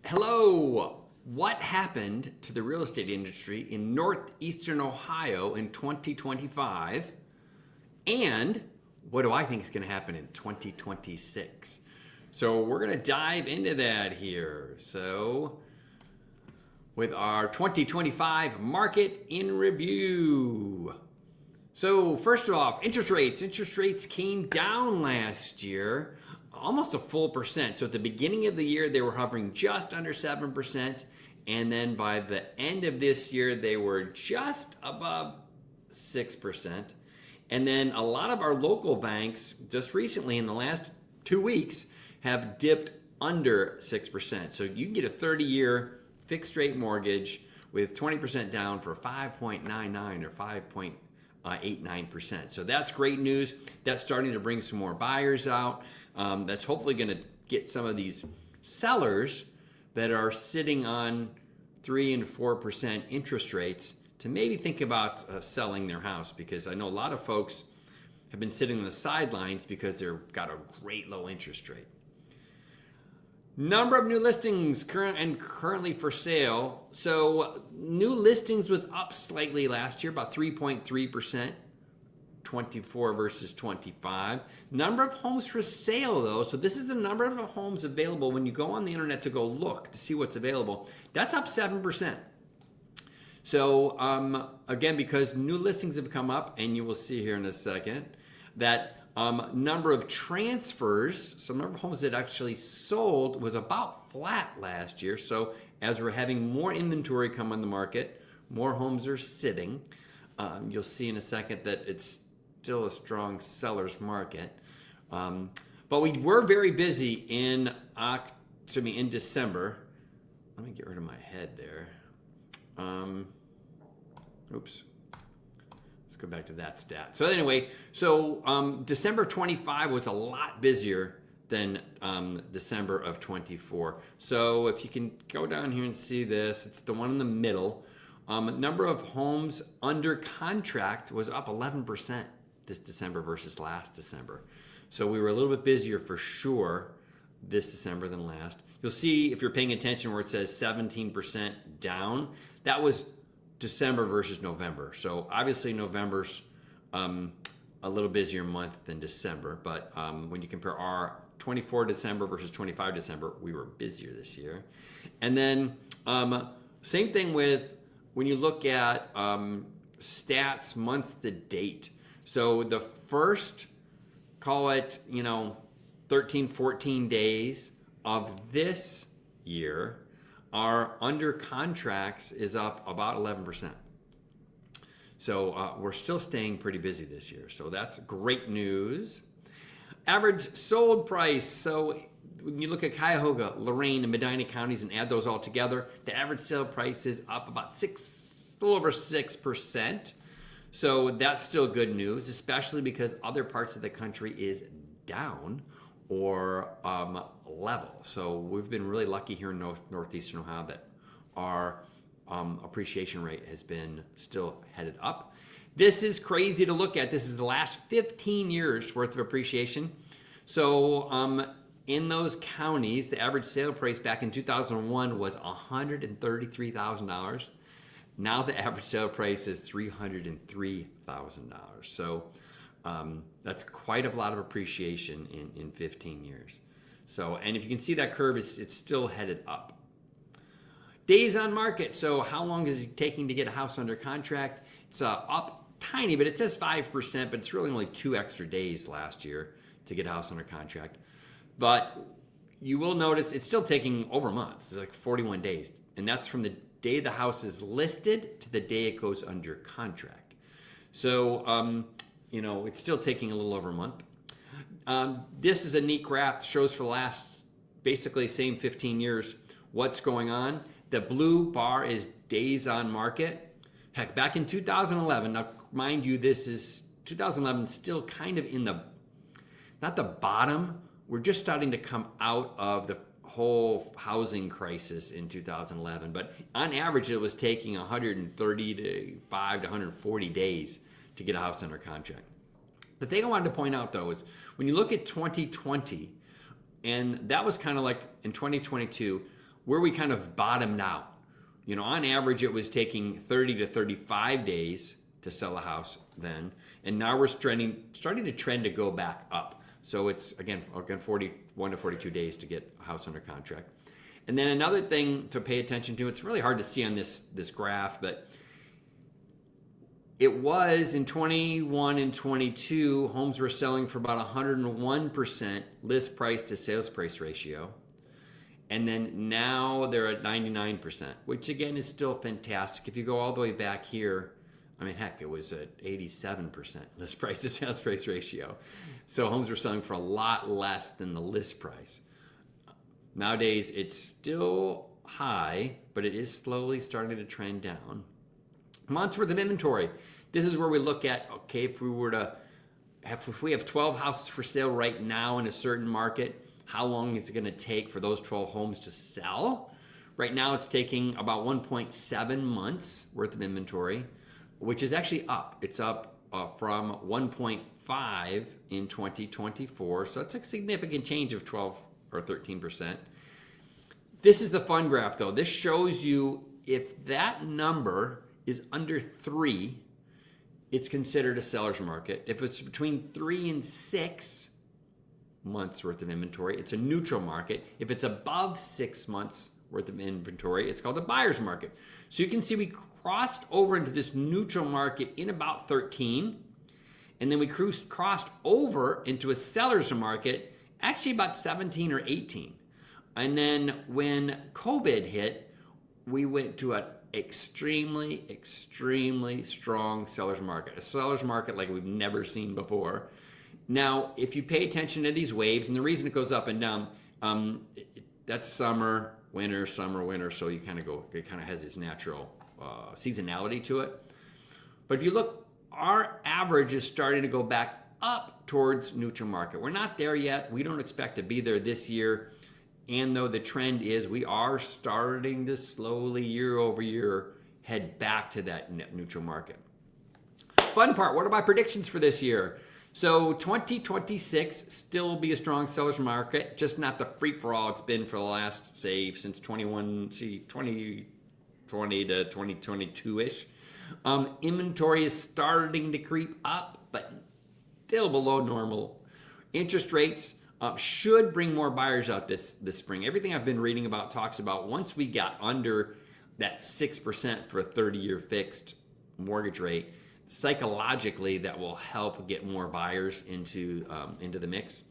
Hello. What happened to the real estate industry in northeastern Ohio in 2025? And what do I think is going to happen in 2026? So we're going to dive into that here. So with our 2025 market in review. So first off, interest rates. Interest rates came down last year, almost a full percent. So at the beginning of the year, they were hovering just under 7%. And then by the end of this year, they were just above 6%. And then a lot of our local banks, just recently in the last 2 weeks, have dipped under 6%. So you can get a 30-year fixed rate mortgage with 20% down for 5.99 or 5.89%. So that's great news. That's starting to bring some more buyers out. That's hopefully going to get some of these sellers that are sitting on 3 and 4% interest rates to maybe think about selling their house, because I know a lot of folks have been sitting on the sidelines because they've got a great low interest rate. Number of new listings currently for sale. So new listings was up slightly last year, about 3.3%, 24 versus 25. Number of homes for sale though, so this is the number of homes available when you go on the internet to go look to see what's available. That's up 7%. So again, because new listings have come up, and you will see here in a second that number of transfers, so number of homes that actually sold was about flat last year. So as we're having more inventory come on the market, more homes are sitting. You'll see in a second that it's still a strong seller's market. But we were very busy in December. Let me get rid of my head there. Oops. Let's go back to that stat. So anyway, December 25 was a lot busier than December of 24. So if you can go down here and see this, it's the one in the middle. Number of homes under contract was up 11% this December versus last December. So we were a little bit busier for sure this December than last. You'll see if you're paying attention where it says 17% down, that was December versus November. So obviously November's a little busier month than December, but when you compare our 24 December versus 25 December, we were busier this year. And then same thing with when you look at stats month to date. So the first, call it, 13, 14 days of this year, our under contracts is up about 11%. So we're still staying pretty busy this year. So that's great news. Average sold price. So when you look at Cuyahoga, Lorain, and Medina counties and add those all together, the average sale price is up about a little over 6%. So that's still good news, especially because other parts of the country is down or level. So we've been really lucky here in northeastern Ohio that our appreciation rate has been still headed up. This is crazy to look at. This is the last 15 years worth of appreciation. So in those counties, the average sale price back in 2001 was $133,000. Now the average sale price is $303,000. So that's quite a lot of appreciation in 15 years. So, and if you can see that curve, it's still headed up. Days on market. So how long is it taking to get a house under contract? It's up tiny, but it says 5%, but it's really only 2 extra days last year to get a house under contract. But you will notice it's still taking over a month. It's like 41 days. And that's from the day the house is listed to the day it goes under contract. So, it's still taking a little over a month. This is a neat graph that shows for the last basically same 15 years what's going on. The blue bar is days on market. Heck, back in 2011, now mind you, this is 2011 still kind of in not the bottom. We're just starting to come out of the whole housing crisis in 2011. But on average, it was taking 135 to 140 days to get a house under contract. The thing I wanted to point out, though, is when you look at 2020, and that was kind of like in 2022, where we kind of bottomed out. You know, on average, it was taking 30 to 35 days to sell a house then, and now we're starting to trend to go back up. So it's again 41 to 42 days to get a house under contract. And then another thing to pay attention to, it's really hard to see on this graph, but it was in 21 and 22, homes were selling for about 101% list price to sales price ratio. And then now they're at 99%, which again is still fantastic. If you go all the way back here, I mean, heck, it was at 87% list price to sales price ratio. So homes were selling for a lot less than the list price. Nowadays, it's still high, but it is slowly starting to trend down. Months worth of inventory. This is where we look at, okay, if we have 12 houses for sale right now in a certain market, how long is it going to take for those 12 homes to sell? Right now, it's taking about 1.7 months worth of inventory, which is actually up. It's up from 1.5 in 2024. So it's a significant change of 12 or 13%. This is the fun graph, though. This shows you if that number is under 3, it's considered a seller's market. If it's between 3 and 6 months worth of inventory, it's a neutral market. If it's above 6 months worth of inventory, it's called a buyer's market. So you can see we crossed over into this neutral market in about 13, and then we crossed over into a seller's market actually about 17 or 18. And then when COVID hit, we went to an extremely, extremely strong seller's market. A seller's market like we've never seen before. Now, if you pay attention to these waves, and the reason it goes up and down, that's summer, winter, so you kind of go, it kind of has this natural seasonality to it. But if you look, our average is starting to go back up towards neutral market. We're not there yet. We don't expect to be there this year. And though the trend is, we are starting to slowly, year over year, head back to that neutral market. Fun part, what are my predictions for this year? So 2026 still will be a strong seller's market, just not the free-for-all it's been for the last, say, since 2020 to 2022-ish. Inventory is starting to creep up, but still below normal. Interest rates should bring more buyers out this spring. Everything I've been reading about talks about once we got under that 6% for a 30-year fixed mortgage rate, psychologically that will help get more buyers into the mix.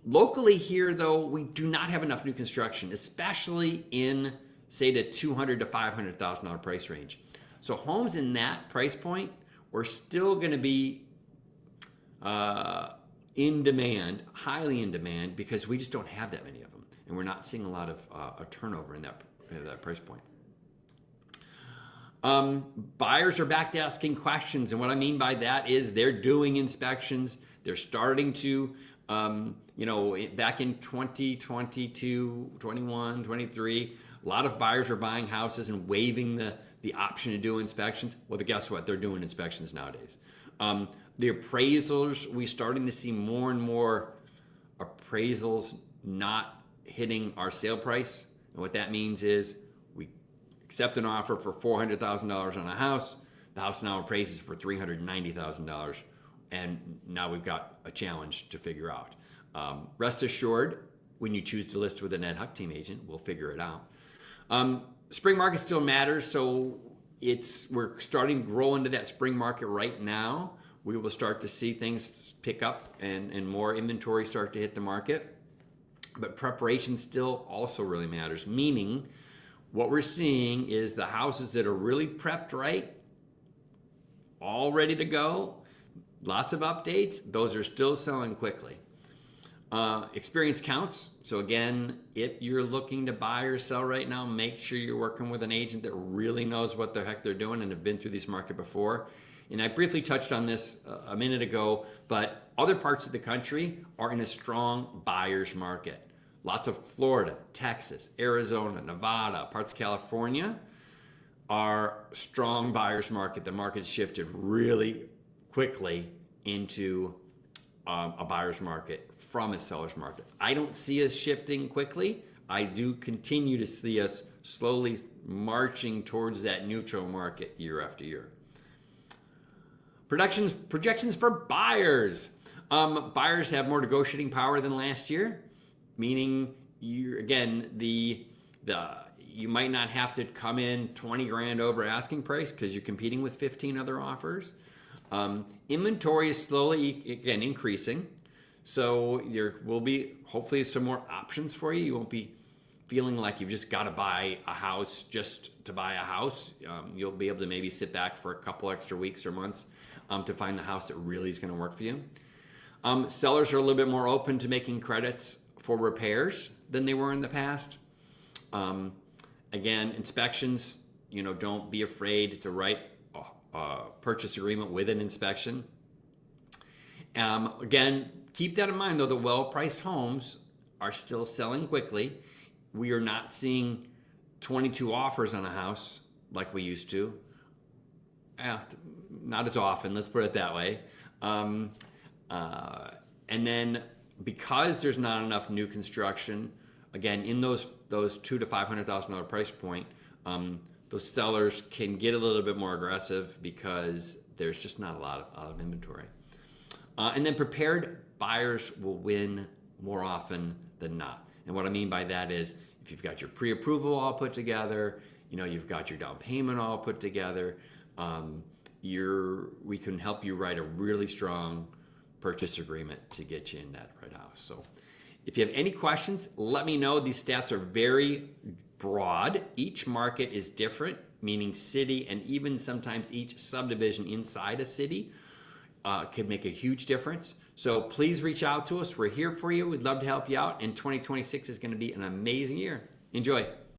Locally here, though, we do not have enough new construction, especially in, say, the $200,000 to $500,000 price range. So homes in that price point are still going to be in demand, highly in demand, because we just don't have that many of them, and we're not seeing a lot of a turnover in that price point. Buyers are back to asking questions, and what I mean by that is they're doing inspections. They're starting to, back in 2022, 21, 23, a lot of buyers are buying houses and waiving the option to do inspections. Well, guess what? They're doing inspections nowadays. The appraisals, we're starting to see more and more appraisals not hitting our sale price. And what that means is we accept an offer for $400,000 on a house. The house now appraises for $390,000. And now we've got a challenge to figure out. Rest assured, when you choose to list with an Ed Huck team agent, we'll figure it out. Spring market still matters, so we're starting to grow into that spring market right now. We will start to see things pick up and more inventory start to hit the market. But preparation still also really matters, meaning what we're seeing is the houses that are really prepped right, all ready to go, lots of updates, those are still selling quickly. Experience counts. So again, if you're looking to buy or sell right now, make sure you're working with an agent that really knows what the heck they're doing and have been through this market before. And I briefly touched on this a minute ago, but other parts of the country are in a strong buyer's market. Lots of Florida, Texas, Arizona, Nevada, parts of California are strong buyer's market. The market shifted really quickly into a buyer's market from a seller's market. I don't see us shifting quickly. I do continue to see us slowly marching towards that neutral market year after year. Projections for buyers. Buyers have more negotiating power than last year, meaning you might not have to come in 20 grand over asking price because you're competing with 15 other offers. Inventory is slowly again increasing, so there will be hopefully some more options for you. You won't be feeling like you've just got to buy a house just to buy a house. You'll be able to maybe sit back for a couple extra weeks or months to find the house that really is going to work for you. Sellers are a little bit more open to making credits for repairs than they were in the past. Again, inspections, don't be afraid to write a purchase agreement with an inspection. Again, keep that in mind though, the well-priced homes are still selling quickly. We are not seeing 22 offers on a house like we used to. Not as often, let's put it that way. And then because there's not enough new construction, again, in those $200,000 to $500,000 price point, those sellers can get a little bit more aggressive because there's just not a lot of inventory. And then prepared buyers will win more often than not. And what I mean by that is if you've got your pre-approval all put together, you've got your down payment all put together, we can help you write a really strong purchase agreement to get you in that right house. So if you have any questions, let me know. These stats are very broad. Each market is different, meaning city and even sometimes each subdivision inside a city could make a huge difference. So please reach out to us. We're here for you. We'd love to help you out. And 2026 is going to be an amazing year. Enjoy.